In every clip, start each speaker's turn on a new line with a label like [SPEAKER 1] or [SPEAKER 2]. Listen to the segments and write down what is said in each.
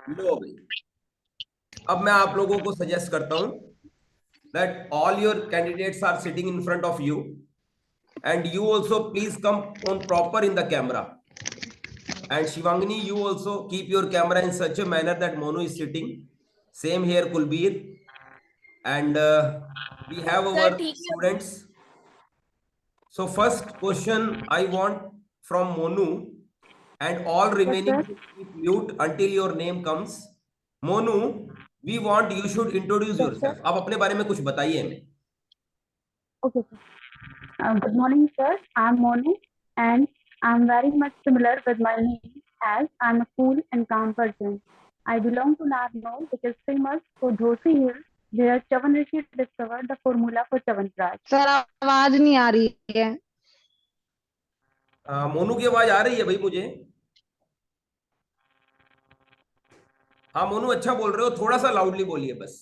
[SPEAKER 1] लो भाई, अब मैं आप लोगों को सजेस्ट करता हूं that all your candidates are sitting in front of you, and you also please come on proper in the camera. And Shivangini, you also keep your camera in such a manner that Monu is sitting. Same here, Kulbir. And we have
[SPEAKER 2] sir
[SPEAKER 1] our
[SPEAKER 2] ठीक है।
[SPEAKER 1] students. So first question I want from Monu, and all
[SPEAKER 3] Yes,
[SPEAKER 1] remaining
[SPEAKER 3] sir.
[SPEAKER 1] please keep mute until your name comes. Monu, we want you should introduce
[SPEAKER 3] Yes, sir.
[SPEAKER 1] yourself. आप अपने बारे में कुछ बताइए हमें.
[SPEAKER 3] Okay, sir. Good morning, sir. I'm Monu, and I'm very much similar with my name as I'm a cool and calm person. I belong to Narnaul, which is famous for Joshi Hills, where Chavan Rishi discovered the formula for Chavanpraj.
[SPEAKER 2] Sir आवाज नहीं आ रही है।
[SPEAKER 1] मोनू की आवाज आ रही है भाई मुझे. हाँ मोनू, अच्छा बोल रहे हो, थोड़ा सा लाउडली बोलिए बस.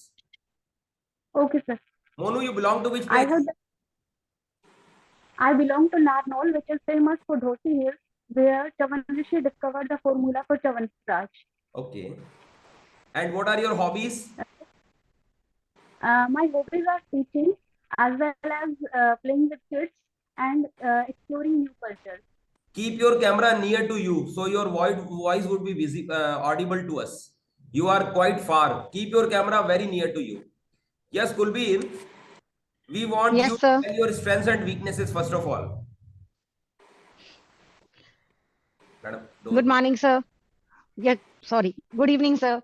[SPEAKER 3] Okay, sir.
[SPEAKER 1] Monu, you belong to which
[SPEAKER 3] I
[SPEAKER 1] place?
[SPEAKER 3] heard that I belong to Narnaul, which is famous for Joshi Hills, where Chavan Rishi discovered the formula for Chavanpraj.
[SPEAKER 1] Okay. And what are your hobbies?
[SPEAKER 3] My hobbies are teaching as well as playing with kids and exploring new cultures.
[SPEAKER 1] Keep your camera near to you so your voice would be audible to us. You are quite far. Keep your camera very near to you. Yes, Kulbir, we want you
[SPEAKER 2] yes
[SPEAKER 1] to
[SPEAKER 2] sir.
[SPEAKER 1] tell your strengths and weaknesses first of all. Madam,
[SPEAKER 2] good morning sir. या sorry, good evening sir.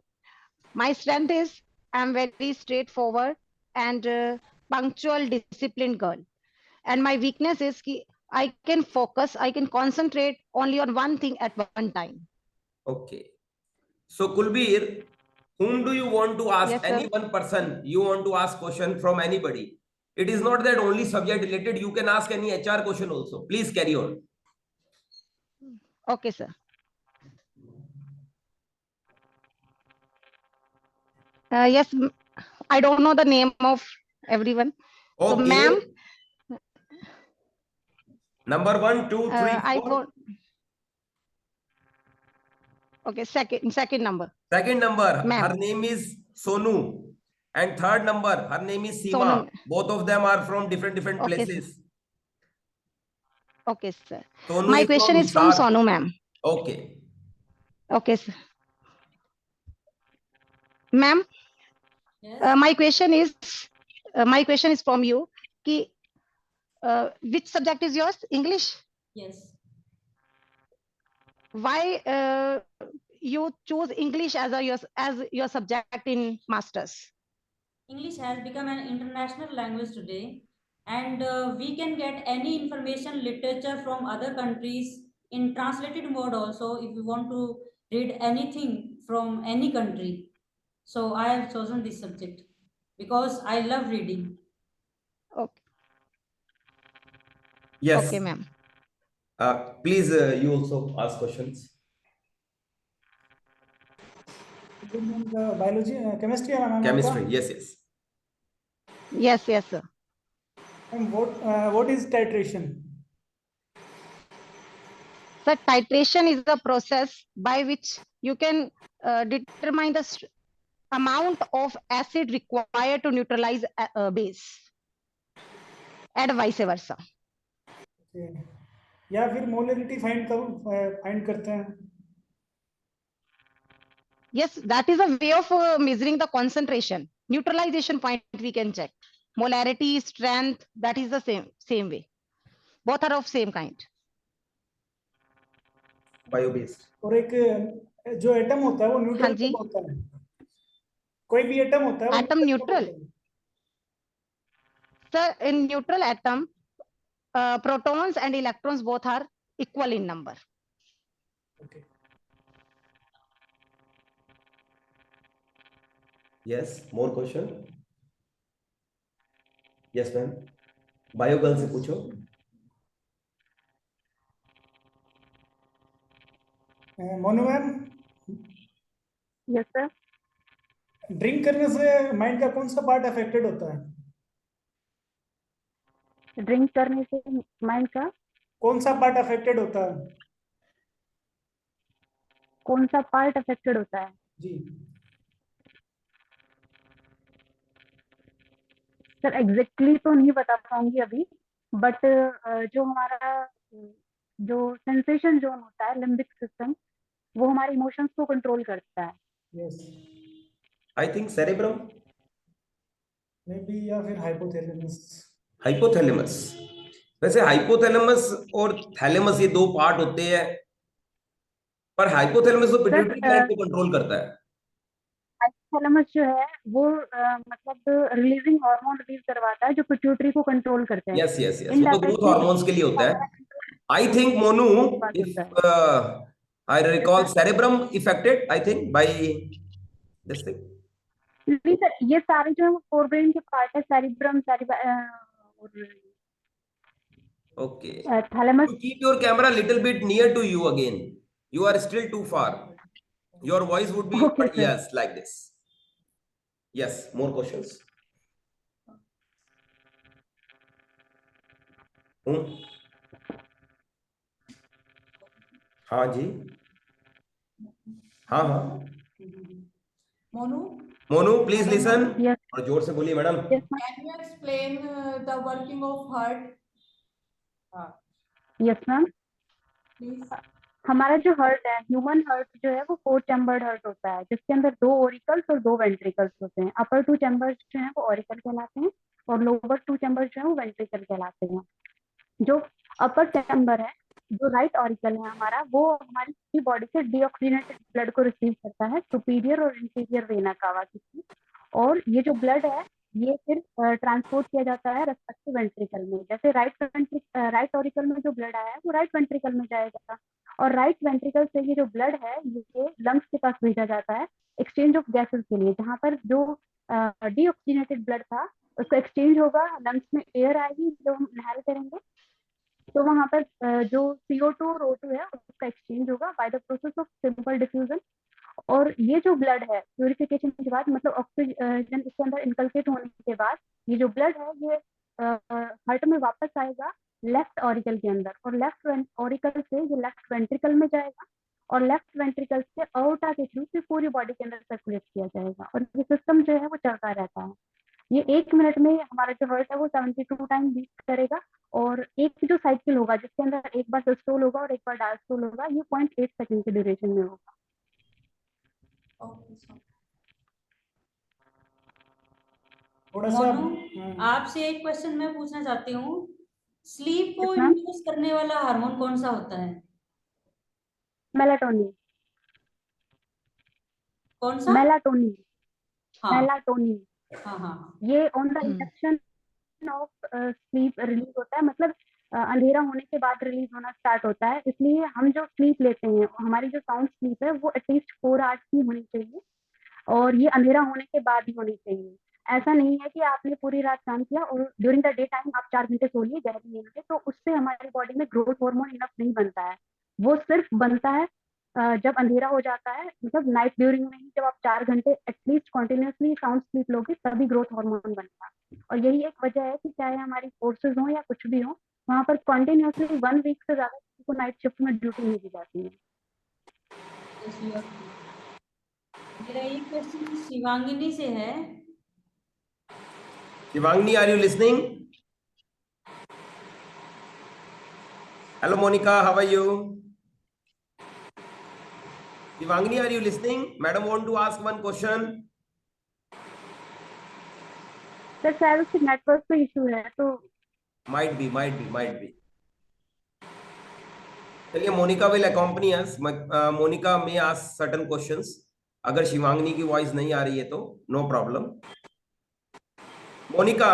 [SPEAKER 2] My strength is I am very straightforward and punctual discipline girl, and my weakness is कि I can focus, I can concentrate only on one thing at one time.
[SPEAKER 1] Okay. So Kulbir, whom do you want to ask?
[SPEAKER 2] Yes,
[SPEAKER 1] Any
[SPEAKER 2] sir.
[SPEAKER 1] one person you want to ask question from anybody? It is not that only subject related. You can ask any HR question also. Please carry on.
[SPEAKER 2] Okay, sir. Yes, I don't know the name of everyone. So,
[SPEAKER 1] Okay.
[SPEAKER 2] ma'am,
[SPEAKER 1] Number 1, 2, 3,
[SPEAKER 2] I
[SPEAKER 1] 4.
[SPEAKER 2] want. Okay, second number.
[SPEAKER 1] Second number,
[SPEAKER 2] Ma'am.
[SPEAKER 1] her name is Sonu. And third number, her name is Seema.
[SPEAKER 2] Sonam.
[SPEAKER 1] Both of them are from different
[SPEAKER 2] Okay,
[SPEAKER 1] places.
[SPEAKER 2] sir. Okay, sir.
[SPEAKER 1] Sonu
[SPEAKER 2] My
[SPEAKER 1] is
[SPEAKER 2] question
[SPEAKER 1] from
[SPEAKER 2] is from
[SPEAKER 1] Hisar.
[SPEAKER 2] Sonu, ma'am.
[SPEAKER 1] Okay.
[SPEAKER 2] Okay, sir. Ma'am,
[SPEAKER 4] Yes.
[SPEAKER 2] my question is from you. Ki, which subject is yours? English.
[SPEAKER 4] Yes.
[SPEAKER 2] Why you choose English as your subject in masters?
[SPEAKER 4] English has become an international language today, and we can get any information, literature from other countries in translated mode also if you want to read anything from any country. So I have chosen this subject because I love reading.
[SPEAKER 2] Okay.
[SPEAKER 1] Yes.
[SPEAKER 2] Okay, ma'am.
[SPEAKER 1] Please, you also ask questions.
[SPEAKER 5] Biology, chemistry,
[SPEAKER 1] Chemistry, yes.
[SPEAKER 2] Yes, sir.
[SPEAKER 5] And what is titration?
[SPEAKER 2] So titration is the process by which you can determine the amount of acid required to neutralize a base, and vice versa.
[SPEAKER 5] Okay. या फिर molarity find करते हैं.
[SPEAKER 2] Yes, that is a way of measuring the concentration. Neutralization point we can check. Molarity, strength, that is the same way. Both are of same kind.
[SPEAKER 1] Bio based.
[SPEAKER 5] और एक जो atom होता है वो neutral कब होता है? कोई भी एटम होता है वो
[SPEAKER 2] atom neutral. Sir, in neutral atom, protons and electrons both are equal in number.
[SPEAKER 5] Okay.
[SPEAKER 1] Yes, more question. Yes, ma'am. Biogirl से पूछो.
[SPEAKER 5] Monu ma'am.
[SPEAKER 3] Yes, sir.
[SPEAKER 5] Drink करने से माइंड का कौन सा पार्ट अफेक्टेड होता है?
[SPEAKER 3] ड्रिंक करने से माइंड का
[SPEAKER 5] कौन सा पार्ट अफेक्टेड होता है?
[SPEAKER 3] कौन सा पार्ट अफेक्टेड होता है?
[SPEAKER 5] जी
[SPEAKER 3] सर एग्जैक्टली तो नहीं बता पाऊंगी अभी, बट जो हमारा जो सेंसेशन जोन होता है लिम्बिक सिस्टम, वो हमारे इमोशंस को कंट्रोल करता है।
[SPEAKER 5] Yes
[SPEAKER 1] I think cerebrum,
[SPEAKER 5] may be, या फिर हाइपोथैलेमस।
[SPEAKER 1] हाइपोथैलेमस। वैसे हाइपोथैलेमस और थैलेमस ये दो पार्ट होते हैं, पर हाइपोथैलेमस तो पिट्यूटरी ग्लैंड को कंट्रोल करता है।
[SPEAKER 3] हाइपोथैलेमस जो है वो मतलब रिलीजिंग हार्मोन रिलीज करवाता है जो पिट्यूटरी को कंट्रोल करते हैं।
[SPEAKER 1] यस यस यस, वो तो ग्रोथ
[SPEAKER 3] इनडायरेक्टली
[SPEAKER 1] हार्मोन्स के लिए होता है। I think Monu, if I recall, cerebrum affected, I think by this thing.
[SPEAKER 3] नहीं सर, ये सारे जो है वो फोरब्रेन के पार्ट है, cerebrum,
[SPEAKER 1] Okay.
[SPEAKER 3] Thalamus.
[SPEAKER 1] You keep your camera little bit near to you again. You are still too far. Your voice would be,
[SPEAKER 3] okay sir.
[SPEAKER 1] yes, like this. Yes, more questions. हाँ जी, हाँ हाँ।
[SPEAKER 6] Monu,
[SPEAKER 1] Monu please
[SPEAKER 6] Hello,
[SPEAKER 1] listen,
[SPEAKER 6] Monu.
[SPEAKER 3] Yes
[SPEAKER 1] और जोर से बोलिए madam.
[SPEAKER 3] Yes
[SPEAKER 6] Can you explain the working of heart?
[SPEAKER 3] Yes ma'am.
[SPEAKER 6] Please.
[SPEAKER 3] हमारा जो hurt है, ह्यूमन हर्ट जो है वो 4 चैम्बर्ड हर्ट होता है, जिसके अंदर 2 ओरिकल्स और 2 वेंट्रिकल्स होते हैं। अपर 2 चैम्बर्स जो है वो ओरिकल कहलाते हैं और लोअर 2 चैम्बर्स जो है वो वेंट्रिकल कहलाते हैं। जो अपर चैम्बर है, जो राइट ऑरिकल है हमारा, वो हमारी पूरी बॉडी से डीऑक्सीजनेटेड ब्लड को रिसीव करता है सुपीरियर और इंफीरियर वेना कावा की। और ये जो ब्लड है ये फिर ट्रांसपोर्ट किया जाता है रेस्पेक्टिव वेंट्रिकल में। जैसे राइट ऑरिकल में जो ब्लड आया है वो राइट वेंट्रिकल में जाएगा, और राइट वेंट्रिकल से ये जो ब्लड है ये लंग्स के पास भेजा जाता है एक्सचेंज ऑफ गैसेस के लिए, जहाँ पर जो डीऑक्सीजनेटेड ब्लड था उसको एक्सचेंज होगा, लंग्स में एयर आएगी जो हम इनहेल करेंगे, तो वहां पर जो CO2 और O2 है उसका एक्सचेंज होगा by the process of simple diffusion. और ये जो ब्लड है प्यूरिफिकेशन के बाद, मतलब ऑक्सीजन इसके अंदर इनकलकेट होने के बाद, ये जो ब्लड है ये हार्ट में वापस आएगा लेफ्ट ऑरिकल के अंदर, और लेफ्ट ऑरिकल से ये लेफ्ट वेंट्रिकल में जाएगा, और लेफ्ट वेंट्रिकल से अओर्टा के थ्रू से पूरी बॉडी के अंदर सर्कुलेट किया जाएगा, और ये सिस्टम जो है वो चलता रहता है। ये 1 मिनट में हमारा जो हार्ट है वो 72 टाइम बीट करेगा, और एक जो साइकिल होगा जिसके अंदर एक बार सिस्टोल होगा और एक बार डायस्टोल होगा, ये 0.8 सेकंड के ड्यूरेशन में होगा।
[SPEAKER 6] Okay, so.
[SPEAKER 5] थोड़ा सा
[SPEAKER 4] मोनू, आपसे एक क्वेश्चन मैं पूछना चाहती हूँ। स्लीप को
[SPEAKER 3] Yes, ma'am.
[SPEAKER 4] इंड्यूस करने वाला हार्मोन कौन सा होता है?
[SPEAKER 3] मेलाटोनिन।
[SPEAKER 4] कौन सा?
[SPEAKER 3] मेलाटोनिन।
[SPEAKER 4] हाँ
[SPEAKER 3] मेलाटोनिन
[SPEAKER 4] हाँ हाँ।
[SPEAKER 3] ये on the induction of sleep release होता है, मतलब अंधेरा होने के बाद रिलीज होना स्टार्ट होता है। इसलिए हम जो स्लीप लेते हैं, हमारी जो साउंड स्लीप है वो एटलीस्ट 4 आवर्स की होनी चाहिए, और ये अंधेरा होने के बाद ही होनी चाहिए। ऐसा नहीं है कि आपने पूरी रात काम किया और ड्यूरिंग द डे टाइम आप 4 घंटे सो लिए गहरी नींद में, तो उससे हमारी बॉडी में ग्रोथ हार्मोन इनफ नहीं बनता है। वो सिर्फ बनता है जब अंधेरा हो जाता है, मतलब नाइट ड्यूरिंग में ही, जब आप 4 घंटे एटलीस्ट कॉन्टिन्यूसली साउंड स्लीप लोगे तभी ग्रोथ हार्मोन बनता है। और यही एक वजह है कि चाहे हमारी फोर्सेज हो या कुछ भी हो, वहाँ पर कॉन्टिन्यूसली 1 वीक से ज्यादा किसी को नाइट शिफ्ट में ड्यूटी नहीं दी जाती है।
[SPEAKER 4] मेरा एक क्वेश्चन शिवांगिनी से है।
[SPEAKER 1] Shivangini, are you listening? Hello Monika, how are you? Shivangini, are you listening? Madam want to ask one question.
[SPEAKER 3] Sir शायद उसके नेटवर्क पे इशू है, तो
[SPEAKER 1] Might be. चलिए, Monika will accompany us. Monika may ask certain questions. अगर शिवांगनी की वॉइस नहीं आ रही है तो no problem. Monica,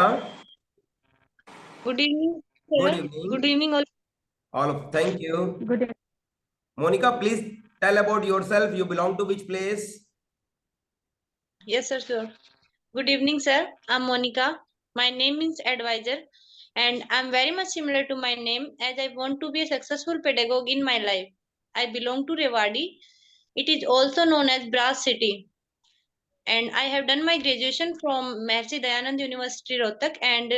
[SPEAKER 7] good evening
[SPEAKER 1] good
[SPEAKER 7] sir.
[SPEAKER 1] Evening.
[SPEAKER 7] Good evening
[SPEAKER 1] all of thank you.
[SPEAKER 3] Good.
[SPEAKER 1] Monica, please tell about yourself. You belong to which place?
[SPEAKER 7] Yes sir, sure. Good evening sir, I'm Monica. My name means advisor and I'm very much similar to my name as I want to be a successful pedagogue in my life. I belong to Rewari. It is also known as Brass City, and I have done my graduation from Mahasi Dayanand University Rohtak and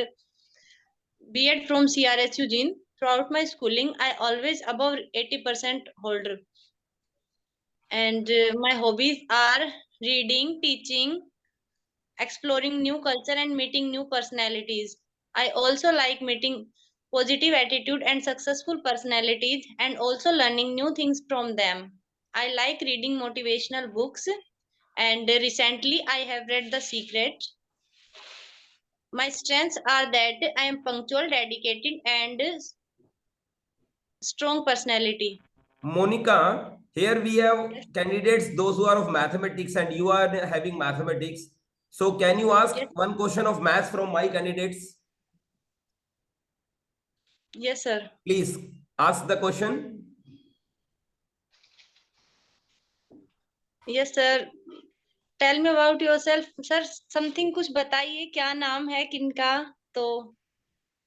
[SPEAKER 7] B.Ed from CRS Eugene. Throughout my schooling I always above 80% holder, and my hobbies are reading, teaching, exploring new culture and meeting new personalities. I also like meeting positive attitude and successful personalities and also learning new things from them. I like reading motivational books and recently I have read The Secret. My strengths are that I am punctual, dedicated and strong personality.
[SPEAKER 1] Monica, here we have
[SPEAKER 7] Yes.
[SPEAKER 1] candidates, those who are of mathematics, and you are having mathematics. So can you ask
[SPEAKER 7] Yes.
[SPEAKER 1] one question of maths from my candidates?
[SPEAKER 7] Yes, sir.
[SPEAKER 1] Please ask the question.
[SPEAKER 7] Yes, sir. Tell me about yourself, sir. Something कुछ बताइए क्या नाम है किनका तो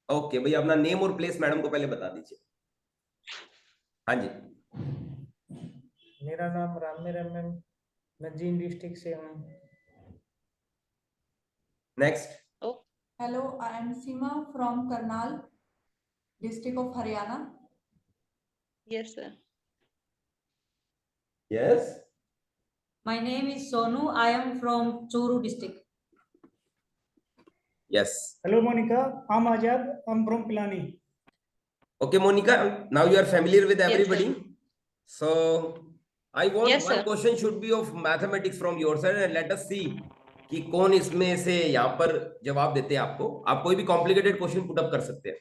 [SPEAKER 1] okay भैया, अपना name और प्लेस मैडम को पहले बता दीजिए। हाँ जी।
[SPEAKER 5] मेरा नाम रामेर MM, मैं जींद डिस्ट्रिक्ट से हूँ।
[SPEAKER 1] Next.
[SPEAKER 6] Hello, I am Seema from Karnal, district of Haryana.
[SPEAKER 7] Yes, sir.
[SPEAKER 1] Yes.
[SPEAKER 4] My name is Sonu. I am from Churu district.
[SPEAKER 1] Yes.
[SPEAKER 5] Hello Monica, I'm Ajad, I'm from Pilani.
[SPEAKER 1] Okay, Monica, now you are familiar with
[SPEAKER 7] Yes,
[SPEAKER 1] everybody.
[SPEAKER 7] sir.
[SPEAKER 1] So I want
[SPEAKER 7] Yes,
[SPEAKER 1] one
[SPEAKER 7] sir.
[SPEAKER 1] question should be of mathematics from your side and let us see कि कौन इसमें से यहाँ पर जवाब देते हैं आपको। आप कोई भी कॉम्प्लिकेटेड क्वेश्चन पुट अप कर सकते हैं।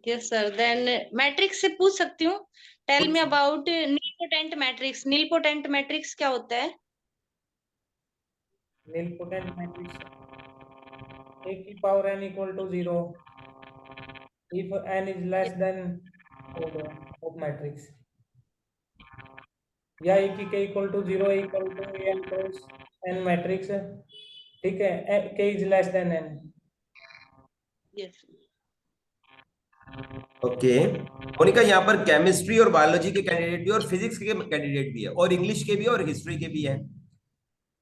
[SPEAKER 7] Yes, sir. Then मैट्रिक्स से पूछ सकती हूँ। Tell me about nilpotent matrix. Nilpotent matrix क्या होता है?
[SPEAKER 5] Nilpotent matrix a की power n equal to 0 if n is less than of matrix, या a की k equal to 0 equal to n cross n matrix, ठीक है, k is less than n.
[SPEAKER 7] Yes.
[SPEAKER 1] Okay Monica, यहाँ पर chemistry और biology के candidate भी और फिजिक्स के कैंडिडेट भी है और इंग्लिश के भी और हिस्ट्री के भी हैं।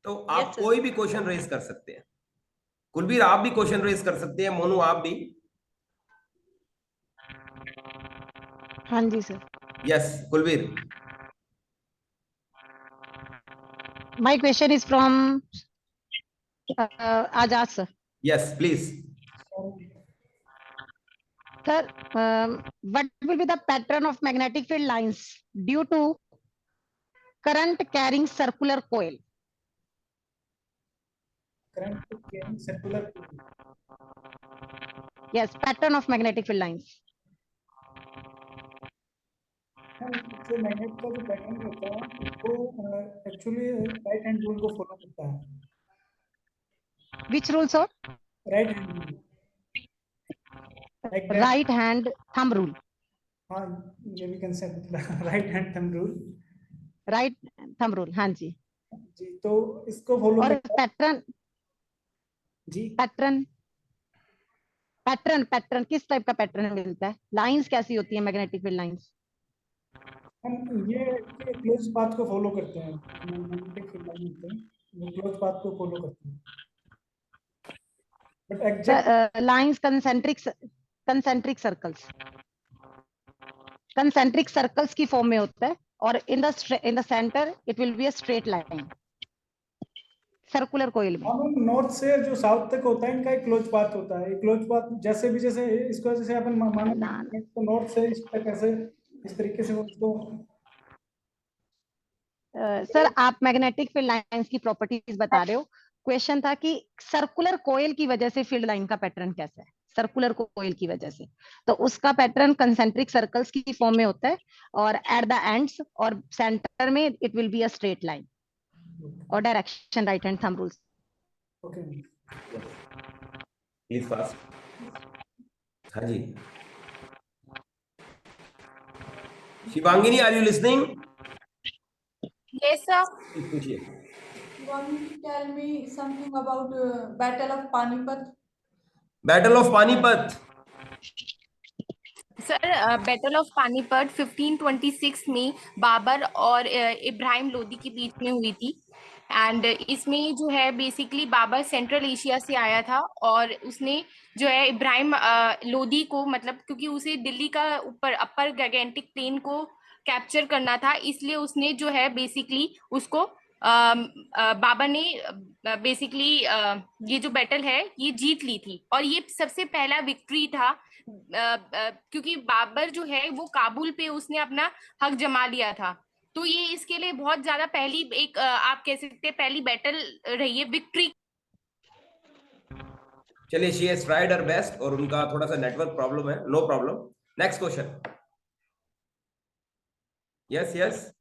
[SPEAKER 1] तो आप
[SPEAKER 7] Yes, sir.
[SPEAKER 1] कोई भी क्वेश्चन रेज कर सकते हैं। कुलबीर आप भी क्वेश्चन रेज कर सकते हैं, मोनू आप भी।
[SPEAKER 2] हाँ जी sir.
[SPEAKER 1] Yes Kulbir.
[SPEAKER 2] My question is from Ajad sir.
[SPEAKER 1] Yes please.
[SPEAKER 2] Sir, what will be the pattern of magnetic field lines due to current carrying circular coil?
[SPEAKER 5] Current carrying circular.
[SPEAKER 2] Yes, pattern of magnetic field lines.
[SPEAKER 5] जो magnet का जो pattern होता है वो actually right hand rule को follow करता है।
[SPEAKER 2] Which rule, sir?
[SPEAKER 5] Right hand rule.
[SPEAKER 2] Right hand thumb rule.
[SPEAKER 5] हाँ, ये भी can say right hand thumb rule.
[SPEAKER 2] Right thumb rule, हाँ जी।
[SPEAKER 5] जी, तो इसको फॉलो
[SPEAKER 2] और
[SPEAKER 5] करता है।
[SPEAKER 2] पैटर्न
[SPEAKER 5] जी,
[SPEAKER 2] पैटर्न किस टाइप का पैटर्न मिलता है? लाइंस कैसी होती है मैग्नेटिक फील्ड लाइंस?
[SPEAKER 5] हम ये क्लोज पाथ को फॉलो करते हैं। मैग्नेटिक फील्ड लाइन होते हैं, वो क्लोज पाथ को फॉलो करते हैं। But exact
[SPEAKER 2] lines concentric circles की फॉर्म में होता है और in the centre it will be a straight line circular coil में।
[SPEAKER 5] हम नॉर्थ से जो साउथ तक होता है इनका एक क्लोज पाथ होता है। क्लोज पाथ जैसे भी, जैसे इसको जैसे अपन माने तो नॉर्थ से इस तक ऐसे इस तरीके से उसको।
[SPEAKER 2] सर आप मैग्नेटिक फील्ड लाइंस की प्रॉपर्टीज बता रहे हो, क्वेश्चन था कि सर्कुलर कोयल की वजह से फील्ड लाइन का पैटर्न कैसा है? सर्कुलर कोयल की वजह से तो उसका पैटर्न कंसेंट्रिक सर्कल्स की फॉर्म में होता है और एट द एंड्स और सेंटर में it will be a straight line और direction right hand thumb rules.
[SPEAKER 5] Okay,
[SPEAKER 1] please fast. हाँ जी Shivangini, are you listening?
[SPEAKER 6] Yes, sir.
[SPEAKER 1] पूछिए।
[SPEAKER 6] You want me to tell me something about Battle of Panipat?
[SPEAKER 1] Battle of Panipat.
[SPEAKER 8] Sir battle of Panipat 1526 में बाबर और इब्राहिम लोदी के बीच में हुई थी एंड इसमें जो है बेसिकली बाबर सेंट्रल एशिया से आया था और उसने जो है इब्राहिम लोदी को मतलब क्योंकि उसे दिल्ली का ऊपर अपर गैगेंटिक प्लेन को कैप्चर करना था इसलिए उसने जो है बेसिकली उसको बाबा ने बेसिकली ये जो बैटल है ये जीत ली थी, और ये सबसे पहला विक्ट्री था, क्योंकि बाबर जो है वो काबुल पे उसने अपना हक जमा लिया था। तो ये इसके लिए बहुत ज्यादा पहली एक आप कह सकते हैं पहली बैटल रही है, विक्ट्री।
[SPEAKER 1] चलिए, she has tried her best, और उनका थोड़ा सा नेटवर्क प्रॉब्लम है, no problem. Next question. Yes yes,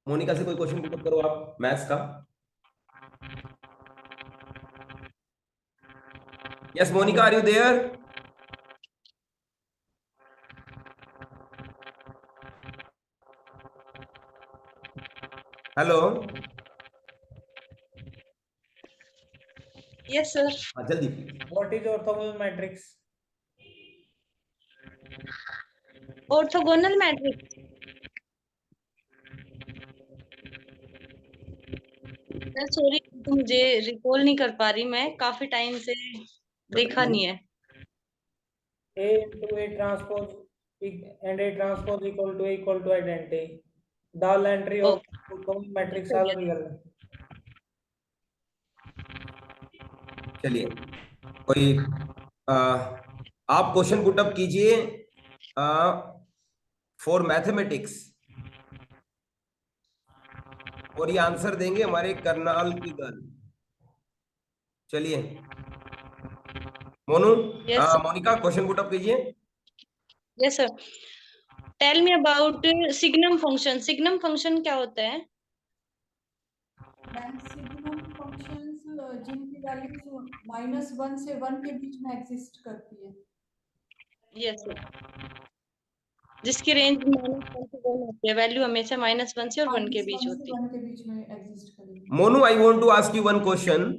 [SPEAKER 1] Monica से कोई क्वेश्चन पुट करो आप मैथ्स का। Yes Monica, are you there? Hello.
[SPEAKER 7] Yes, sir.
[SPEAKER 1] हाँ जल्दी।
[SPEAKER 5] What is orthogonal matrix?
[SPEAKER 7] Orthogonal matrix. Sir sorry, मुझे रिकॉल नहीं कर पा रही, मैं काफी टाइम से देखा नहीं है।
[SPEAKER 5] A into A transpose and A transpose equal to identity. The all entry of orthogonal matrix are real.
[SPEAKER 1] चलिए, कोई आप क्वेश्चन पुट अप कीजिए फॉर मैथमेटिक्स, और ये आंसर देंगे हमारे करनाल की गर्ल। चलिए Monu,
[SPEAKER 7] Yes,
[SPEAKER 1] Monica question put up कीजिए।
[SPEAKER 7] yes sir. Tell me about signum function. Signum function क्या होता है?
[SPEAKER 6] मैम सिग्नम फंक्शंस जिनकी वैल्यूज -1 से 1 के बीच में एग्जिस्ट करती है।
[SPEAKER 7] Yes sir. जिसकी रेंज -1 से 1 होती है, वैल्यू हमेशा -1 से और 1 के बीच
[SPEAKER 6] -1
[SPEAKER 7] होती
[SPEAKER 6] से
[SPEAKER 7] है।
[SPEAKER 6] 1 के बीच में एग्जिस्ट करेगी।
[SPEAKER 1] Monu, I want to ask you one question.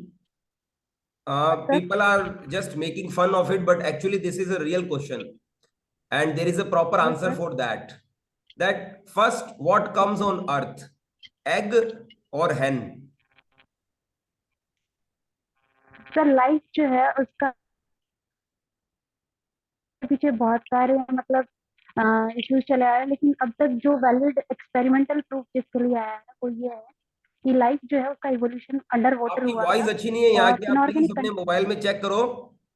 [SPEAKER 1] People are just making fun of it, but actually this is a real question, and there is a proper answer for that. That first, what comes on earth, egg or hen?
[SPEAKER 3] Sir life जो है उसका पीछे बहुत सारे मतलब issues चले आए हैं, लेकिन अब तक जो वैलिड एक्सपेरिमेंटल प्रूफ जिसके लिए आया है वो ये है कि लाइफ जो है उसका इवोल्यूशन अंडर वाटर
[SPEAKER 1] आपकी
[SPEAKER 3] हुआ
[SPEAKER 1] वॉइस
[SPEAKER 3] था।
[SPEAKER 1] अच्छी नहीं है यहाँ
[SPEAKER 3] और
[SPEAKER 1] की, आप प्लीज
[SPEAKER 3] इनऑर्गेनिक
[SPEAKER 1] अपने मोबाइल में चेक करो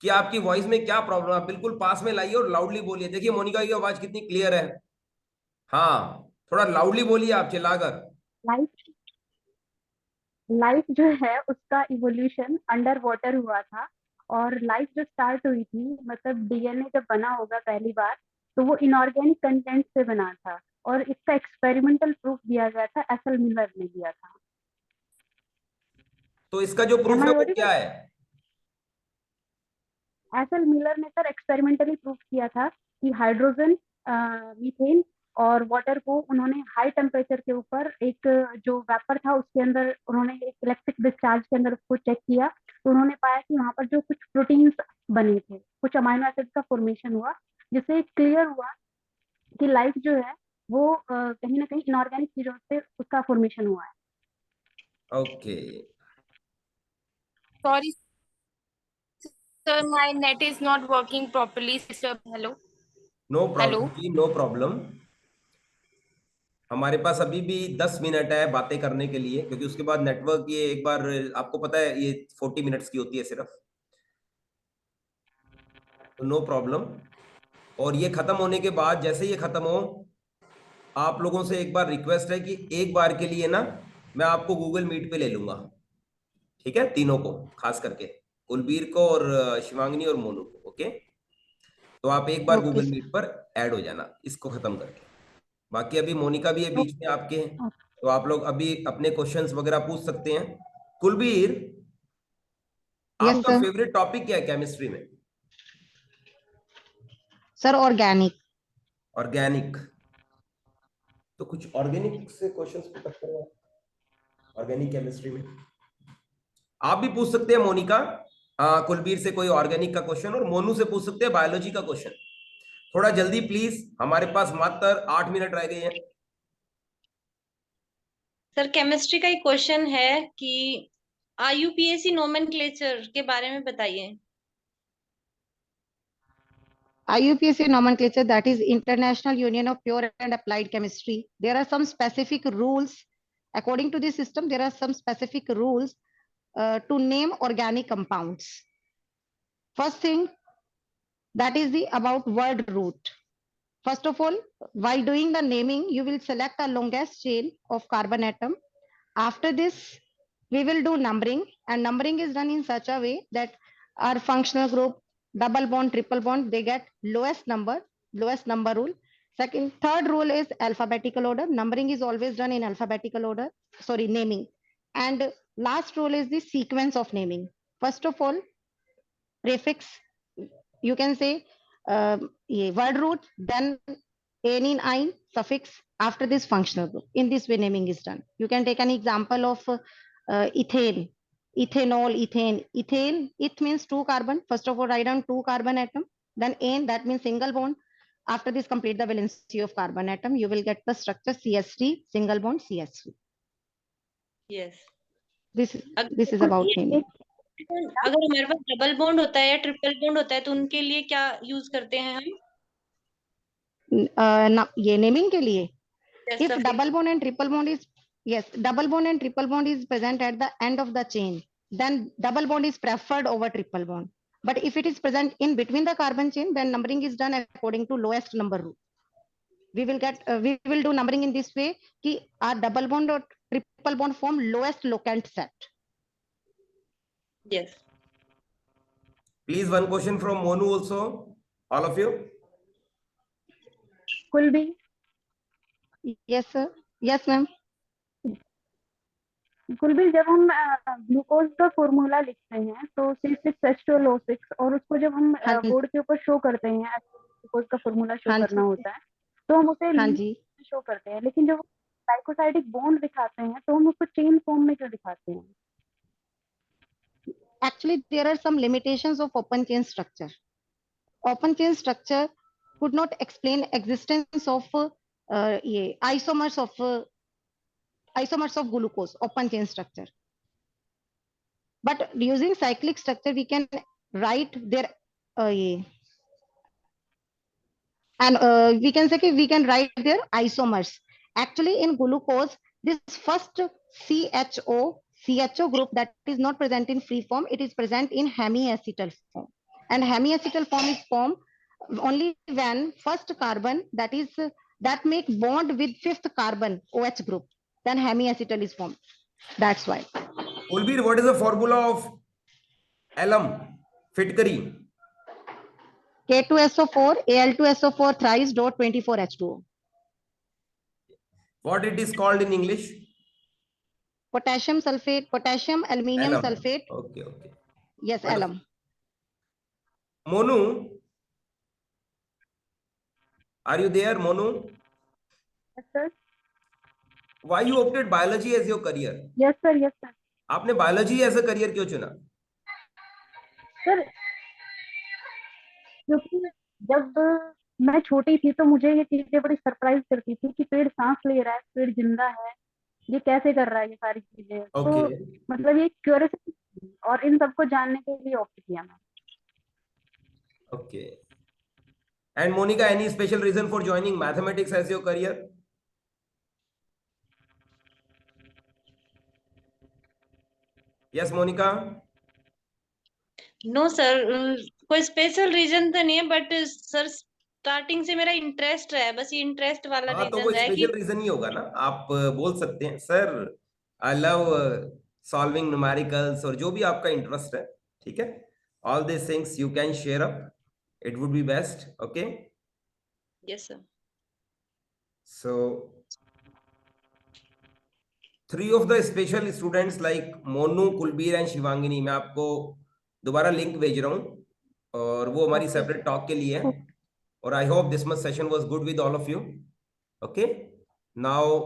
[SPEAKER 1] कि आपकी वॉइस में क्या प्रॉब्लम है। आप बिल्कुल पास में लाइए और लाउडली बोलिए। देखिए मोनिका की आवाज कितनी क्लियर है। हाँ, थोड़ा लाउडली बोलिए आप, चिल्लाकर।
[SPEAKER 3] लाइफ लाइफ जो है उसका इवोल्यूशन अंडर वाटर हुआ था। और लाइफ जो स्टार्ट हुई थी मतलब डीएनए जब बना होगा पहली बार तो वो इनऑर्गेनिक कंटेंट से बना था, और इसका एक्सपेरिमेंटल प्रूफ दिया गया था, एसल मिलर ने दिया था।
[SPEAKER 1] तो इसका जो प्रूफ
[SPEAKER 3] Am I
[SPEAKER 1] है वो
[SPEAKER 3] audible?
[SPEAKER 1] क्या है?
[SPEAKER 3] एसल मिलर ने सर एक्सपेरिमेंटली प्रूफ किया था कि हाइड्रोजन, मीथेन और वाटर को उन्होंने हाई टेम्परेचर के ऊपर एक जो वेपर था उसके अंदर उन्होंने एक इलेक्ट्रिक डिस्चार्ज के अंदर उसको चेक किया, तो उन्होंने पाया कि वहां पर जो कुछ प्रोटीन्स बने थे, कुछ अमाइनो एसिड का फॉर्मेशन हुआ, जिससे क्लियर हुआ कि लाइफ जो है वो कहीं ना कहीं इनऑर्गेनिक चीजों से उसका फॉर्मेशन हुआ है।
[SPEAKER 1] Okay,
[SPEAKER 8] Sorry, sir, my net is not working properly. Sir, hello.
[SPEAKER 1] No
[SPEAKER 8] Hello.
[SPEAKER 1] Problem जी, नो प्रॉब्लम। हमारे पास अभी भी 10 मिनट है बातें करने के लिए, क्योंकि उसके बाद नेटवर्क, ये एक बार आपको पता है ये 40 मिनट्स की होती है सिर्फ, तो नो प्रॉब्लम। और ये खत्म होने के बाद, जैसे ये खत्म हो, आप लोगों से एक बार रिक्वेस्ट है कि एक बार के लिए ना मैं आपको गूगल मीट पे ले लूंगा, ठीक है? तीनों को, खास करके कुलबीर को और शिवांगिनी और मोनू को। ओके, तो आप एक बार
[SPEAKER 2] Okay,
[SPEAKER 1] गूगल
[SPEAKER 2] sir.
[SPEAKER 1] मीट पर ऐड हो जाना इसको खत्म करके। बाकी अभी मोनिका भी है बीच में आपके, तो आप लोग अभी अपने क्वेश्चंस वगैरह पूछ सकते हैं। कुलबीर,
[SPEAKER 2] Yes,
[SPEAKER 1] आपका
[SPEAKER 2] sir.
[SPEAKER 1] फेवरेट टॉपिक क्या है केमिस्ट्री में?
[SPEAKER 2] Sir, organic.
[SPEAKER 1] ऑर्गेनिक। तो कुछ ऑर्गेनिक से क्वेश्चंस पुट अप करो ऑर्गेनिक केमिस्ट्री में। आप भी पूछ सकते हैं मोनिका, कुलबीर से कोई ऑर्गेनिक का क्वेश्चन, और मोनू से पूछ सकते हैं बायोलॉजी का क्वेश्चन। थोड़ा जल्दी प्लीज, हमारे पास मात्र 8 मिनट रह गए हैं।
[SPEAKER 7] सर केमिस्ट्री का एक क्वेश्चन है कि IUPAC नोमेनक्लेचर के बारे में बताइए।
[SPEAKER 2] IUPAC nomenclature, that is International Union of Pure and Applied Chemistry. There are some specific rules According to this system, there are some specific rules to name organic compounds. First thing, that is the about word root. First of all, while doing the naming, you will select a longest chain of carbon atom. After this, we will do numbering, and numbering is done in such a way that our functional group, double bond, triple bond, they get lowest number rule. Third rule is alphabetical order. Numbering is always done in alphabetical order, sorry, naming. And last rule is the sequence of naming. First of all, prefix, you can say word root, then aniline, ine, suffix, after this functional group. In this way, naming is done. You can take an example of ethane, ethanol, ethane. Ethane, it means 2 carbon. First of all, write down 2 carbon atom. Then ane, that means single bond. After this, complete the valency of carbon atom. You will get the structure CH3, single bond CH3.
[SPEAKER 7] Yes.
[SPEAKER 2] This is about naming.
[SPEAKER 7] अगर हमारे पास double bond होता है या triple bond होता है तो उनके लिए क्या यूज करते हैं हम?
[SPEAKER 2] ये नेमिंग के लिए,
[SPEAKER 7] Yes,
[SPEAKER 2] if
[SPEAKER 7] suffix.
[SPEAKER 2] double bond and triple bond is, yes, double bond and triple bond is present at the end of the chain, then double bond is preferred over triple bond. But if it is present in between the carbon chain, then numbering is done according to lowest number rule. We will do numbering in this way कि our double bond or triple bond form lowest locant set.
[SPEAKER 7] Yes.
[SPEAKER 1] Please, one question from Monu also, all of you.
[SPEAKER 3] Kulbi,
[SPEAKER 2] Yes, sir. Yes, ma'am.
[SPEAKER 3] Kulbir, जब हम glucose का formula लिखते हैं तो C6H12O6 और उसको जब हम
[SPEAKER 2] हाँ जी।
[SPEAKER 3] बोर्ड के ऊपर शो करते हैं, ग्लूकोज का फॉर्मूला शो
[SPEAKER 2] हाँ
[SPEAKER 3] करना
[SPEAKER 2] जी।
[SPEAKER 3] होता है, तो हम उसे
[SPEAKER 2] हाँ जी।
[SPEAKER 3] शो करते हैं, लेकिन जब ग्लाइकोसाइडिक बॉन्ड दिखाते हैं तो हम उसको चेन फॉर्म में क्यों दिखाते हैं?
[SPEAKER 2] Actually, there are some limitations of open chain structure. Open chain structure could not explain existence of isomers of glucose, open chain structure. But using cyclic structure, we can write their and we can say we can write their isomers. Actually, in glucose, this first CHO group that is not present in free form, it is present in hemiacetal form. And hemiacetal form is formed only when first carbon that make bond with fifth carbon OH group, then hemiacetal is formed. That's why.
[SPEAKER 1] Kulbir, what is the formula of alum, Fitkari?
[SPEAKER 2] K2SO4, Al2SO4 thrice dot 24H2O.
[SPEAKER 1] What it is called in English?
[SPEAKER 2] Potassium sulfate, potassium aluminium
[SPEAKER 1] Alum.
[SPEAKER 2] sulfate.
[SPEAKER 1] Okay, okay.
[SPEAKER 2] Yes,
[SPEAKER 1] Wonderful.
[SPEAKER 2] alum.
[SPEAKER 1] Monu, are you there, Monu?
[SPEAKER 3] Yes, sir.
[SPEAKER 1] Why you opted biology as your career?
[SPEAKER 3] Yes, sir. Yes, sir.
[SPEAKER 1] आपने biology as a career क्यों चुना?
[SPEAKER 3] Sir, क्योंकि जब मैं छोटी थी तो मुझे ये चीजें बड़ी सरप्राइज करती थी कि पेड़ सांस ले रहा है, पेड़ जिंदा है, ये कैसे कर रहा है ये सारी चीजें।
[SPEAKER 1] Okay.
[SPEAKER 3] तो मतलब ये क्यूरियोसिटी और इन सबको जानने के लिए ऑप्ट किया मैं।
[SPEAKER 1] Okay. And Monica, any special reason for joining mathematics as your career? Yes, Monica.
[SPEAKER 7] No sir, कोई स्पेशल रीजन तो नहीं है, बट सर स्टार्टिंग से मेरा इंटरेस्ट है, बस ये इंटरेस्ट वाला
[SPEAKER 1] हाँ, तो
[SPEAKER 7] रीजन
[SPEAKER 1] कोई
[SPEAKER 7] है कि
[SPEAKER 1] स्पेशल रीजन ही होगा ना। आप बोल सकते हैं sir I love solving numericals, और जो भी आपका इंटरेस्ट है, ठीक है, all this things you can share up, it would be best. Okay,
[SPEAKER 7] yes sir.
[SPEAKER 1] So 3 of the special students like Monu, Kulbir and Shivangini, मैं आपको दोबारा लिंक भेज रहा हूँ, और वो हमारी सेपरेट टॉक के लिए है। और I hope this much session was good with all of you. Okay, now